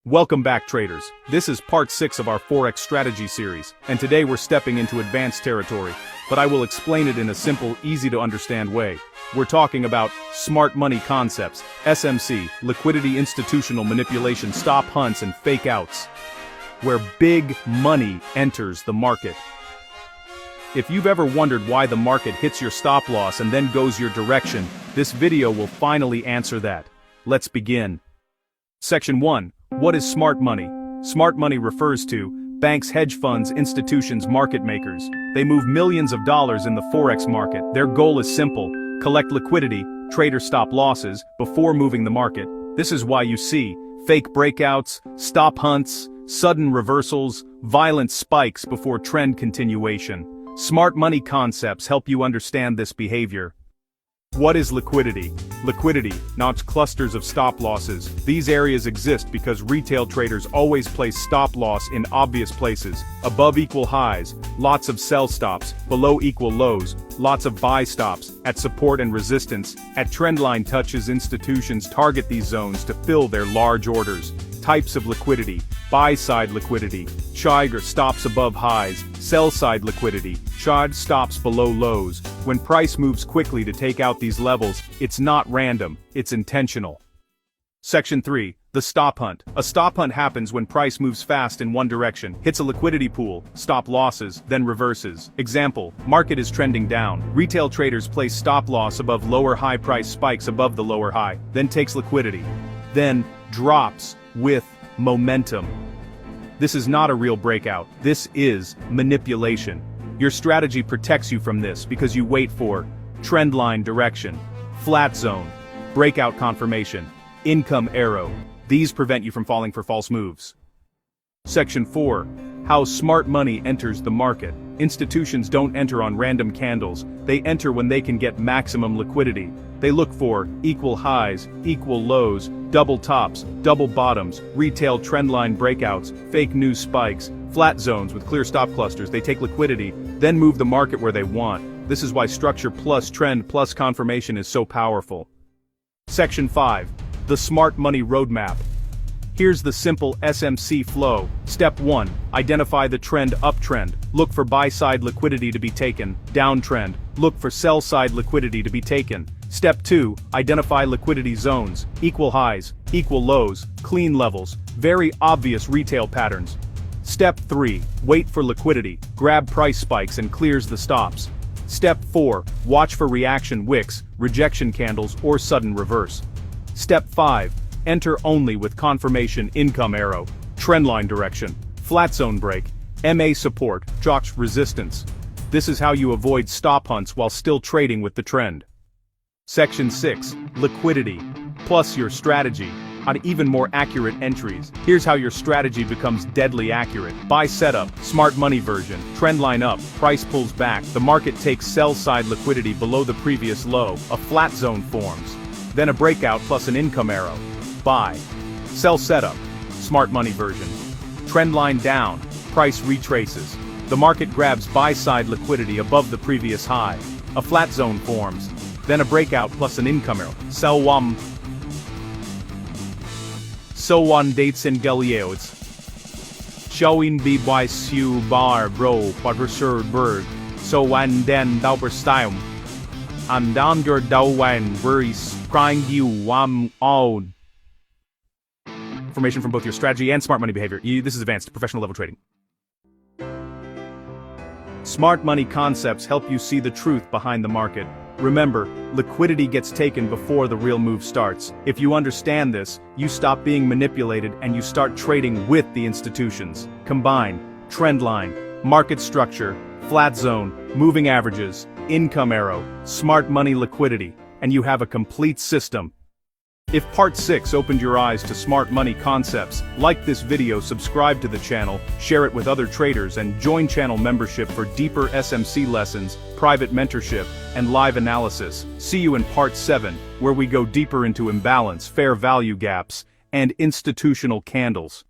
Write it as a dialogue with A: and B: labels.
A: Welcome back, traders. This is part 6 of our Forex Strategy series, and today we're stepping into advanced territory, but I will explain it in a simple, easy-to-understand way. We're talking about smart money concepts, SMC, liquidity institutional manipulation, stop hunts and fake outs, where big money enters the market. If you've ever wondered why the market hits your stop loss and then goes your direction, this video will finally answer that. Let's begin. Section 1. What is smart money? Smart money refers to banks, hedge funds, institutions, market makers. They move millions of dollars in the Forex market. Their goal is simple: collect liquidity, trade or stop losses, before moving the market. This is why you see fake breakouts, stop hunts, sudden reversals, violent spikes before trend continuation. Smart money concepts help you understand this behavior. What is liquidity? Liquidity, not clusters of stop losses. These areas exist because retail traders always place stop loss in obvious places. Above equal highs, lots of sell stops. Below equal lows, lots of buy stops. At support and resistance, at trendline touches, institutions target these zones to fill their large orders. Types of liquidity: buy-side liquidity, Chiger stops above highs; sell-side liquidity, Chid stops below lows. When price moves quickly to take out these levels, it's not random, it's intentional. Section 3. The stop hunt. A stop hunt happens when price moves fast in one direction, hits a liquidity pool, stop losses, then reverses. Example: market is trending down. Retail traders place stop loss above lower high price spikes above the lower high, then takes liquidity. Then drops with momentum. This is not a real breakout. This is manipulation. Your strategy protects you from this because you wait for trendline direction, flat zone, breakout confirmation, income arrow. These prevent you from falling for false moves. Section 4. How smart money enters the market. Institutions don't enter on random candles. They enter when they can get maximum liquidity. They look for equal highs, equal lows, double tops, double bottoms, retail trendline breakouts, fake news spikes, flat zones with clear stop clusters. They take liquidity, then move the market where they want. This is why structure plus trend plus confirmation is so powerful. Section 5. The Smart Money Roadmap. Here's the simple SMC flow. Step 1. Identify the trend uptrend. Look for buy-side liquidity to be taken. Downtrend. Look for sell-side liquidity to be taken. Step 2. Identify liquidity zones. Equal highs, equal lows, clean levels, very obvious retail patterns. Step 3. Wait for liquidity. Grab price spikes and clears the stops. Step 4. Watch for reaction wicks, rejection candles, or sudden reverse. Step 5. Enter only with confirmation income arrow, trendline direction, flat zone break, MA support, Jock's resistance. This is how you avoid stop hunts while still trading with the trend. Section 6. Liquidity, plus your strategy, on even more accurate entries. Here's how your strategy becomes deadly accurate. Buy setup, smart money version, trendline up, price pulls back, the market takes sell-side liquidity below the previous low, a flat zone forms. Then a breakout plus an income arrow. Buy. Sell setup, smart money version. Trendline down, price retraces. The market grabs buy-side liquidity above the previous high. A flat zone forms. Then a breakout plus an income arrow. Sell one. So one dates in Galileo's. Showing by Su Bar Bro Quadrusur So one den dauber style. And down your down very crying you all. Information from both your strategy and smart money behavior. This is advanced professional level trading. Smart money concepts help you see the truth behind the market. Remember, liquidity gets taken before the real move starts. If you understand this, you stop being manipulated and you start trading with the institutions. Combine trendline, market structure, flat zone, moving averages, income arrow, smart money liquidity, and you have a complete system. If part 6 opened your eyes to smart money concepts, like this video, subscribe to the channel, share it with other traders, and join channel membership for deeper SMC lessons, private mentorship, and live analysis. See you in part 7, where we go deeper into imbalance, fair value gaps, and institutional candles.